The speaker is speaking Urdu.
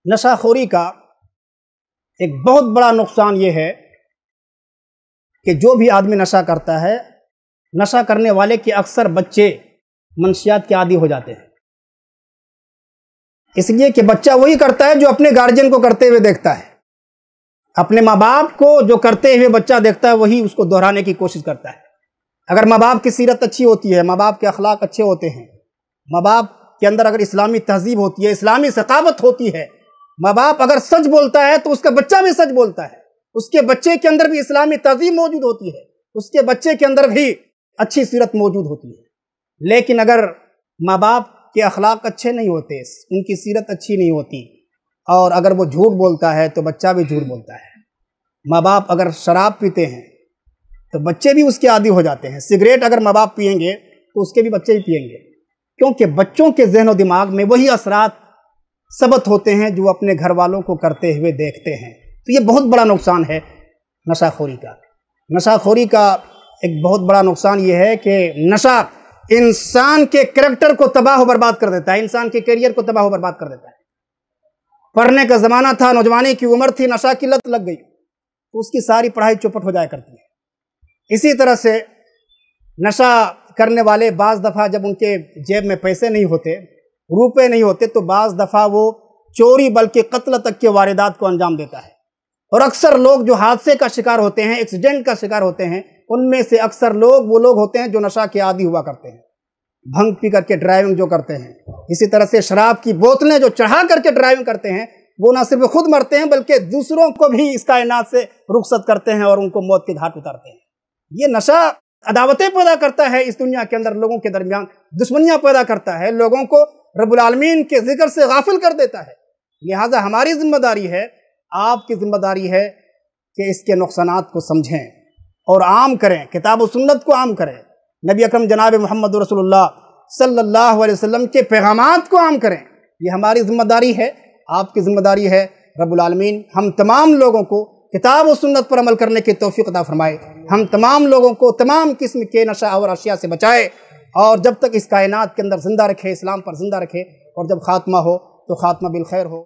نشہ خوری کا ایک بہت بڑا نقصان یہ ہے کہ جو بھی آدمی نشہ کرتا ہے، نشہ کرنے والے کے اکثر بچے منشیات کے عادی ہو جاتے ہیں، اس لیے کہ بچہ وہی کرتا ہے جو اپنے گارجین کو کرتے ہوئے دیکھتا ہے، اپنے ماں باپ کو جو کرتے ہوئے بچہ دیکھتا ہے وہی اس کو دہرانے کی کوشش کرتا ہے۔ اگر ماں باپ کی سیرت اچھی ہوتی ہے، ماں باپ کے اخلاق اچھے ہوتے ہیں، ماں باپ کے اندر اگر اسلامی تہذیب ہوتی ہے، اسلامی ثقافت ہوتی ہے، ماں باپ اگر سچ بولتا ہے تو اس کا بچہ بھی سچ بولتا ہے، اس کے بچے کے اندر بھی اسلامی تہذیب موجود ہوتی ہے، اس کے بچے کے اندر بھی اچھی سیرت موجود ہوتی ہے۔ لیکن اگر ماں باپ کے اخلاق اچھے نہیں ہوتے، ان کی سیرت اچھی نہیں ہوتی، اور اگر وہ جھوٹ بولتا ہے تو بچہ بھی جھوٹ بولتا ہے۔ ماں باپ اگر شراب پیتے ہیں تو بچے بھی اس کے عادی ہو جاتے ہیں، سگریٹ اگر ماں باپ پئیں گے تو اس کے بھی بچے بھی پئیں گے، کیونکہ بچوں کے ذہن و دماغ میں وہی اثرات ثبت ہوتے ہیں جو اپنے گھر والوں کو کرتے ہوئے دیکھتے ہیں۔ تو یہ بہت بڑا نقصان ہے نشہ خوری کا۔ نشہ خوری کا ایک بہت بڑا نقصان یہ ہے کہ نشہ انسان کے کریکٹر کو تباہ و برباد کر دیتا ہے، انسان کے کیریئر کو تباہ و برباد کر دیتا ہے۔ پڑھنے کا زمانہ تھا، نوجوانی کی عمر تھی، نشہ کی لت لگ گئی تو اس کی ساری پڑھائی چوپٹ ہو جایا کرتی ہے۔ اسی طرح سے نشہ کرنے والے بعض دفعہ جب ان کے جیب میں پیسے نہیں ہوتے، روپے نہیں ہوتے، تو بعض دفعہ وہ چوری بلکہ قتل تک کے واردات کو انجام دیتا ہے۔ اور اکثر لوگ جو حادثے کا شکار ہوتے ہیں، ایکسیڈنٹ کا شکار ہوتے ہیں، ان میں سے اکثر لوگ وہ لوگ ہوتے ہیں جو نشہ کے عادی ہوا کرتے ہیں، بھنگ پی کر کے ڈرائیونگ جو کرتے ہیں، اسی طرح سے شراب کی بوتلیں جو چڑھا کر کے ڈرائیونگ کرتے ہیں، وہ نہ صرف خود مرتے ہیں بلکہ دوسروں کو بھی اس کائنات سے رخصت کرتے ہیں اور ان کو موت کے گھاٹ اتارتے ہیں۔ یہ نشہ عداوتیں پیدا کرتا ہے، اس دنیا کے اندر لوگوں کے درمیان دشمنیاں پیدا کرتا ہے، لوگوں کو رب العالمین کے ذکر سے غافل کر دیتا ہے۔ لہٰذا ہماری ذمہ داری ہے، آپ کی ذمہ داری ہے کہ اس کے نقصانات کو سمجھیں اور عام کریں، کتاب و سنت کو عام کریں، نبی اکرم جناب محمد رسول اللہ صلی اللہ علیہ وسلم کے پیغامات کو عام کریں۔ یہ ہماری ذمہ داری ہے، آپ کی ذمہ داری ہے۔ رب العالمین ہم تمام لوگوں کو کتاب و سنت پر عمل کرنے کی توفیق عطا فرمائے، ہم تمام لوگوں کو تمام قسم کے نشہ اور اشیاء سے بچائے، اور جب تک اس کائنات کے اندر زندہ رکھے، اسلام پر زندہ رکھے، اور جب خاتمہ ہو تو خاتمہ بالخیر ہو۔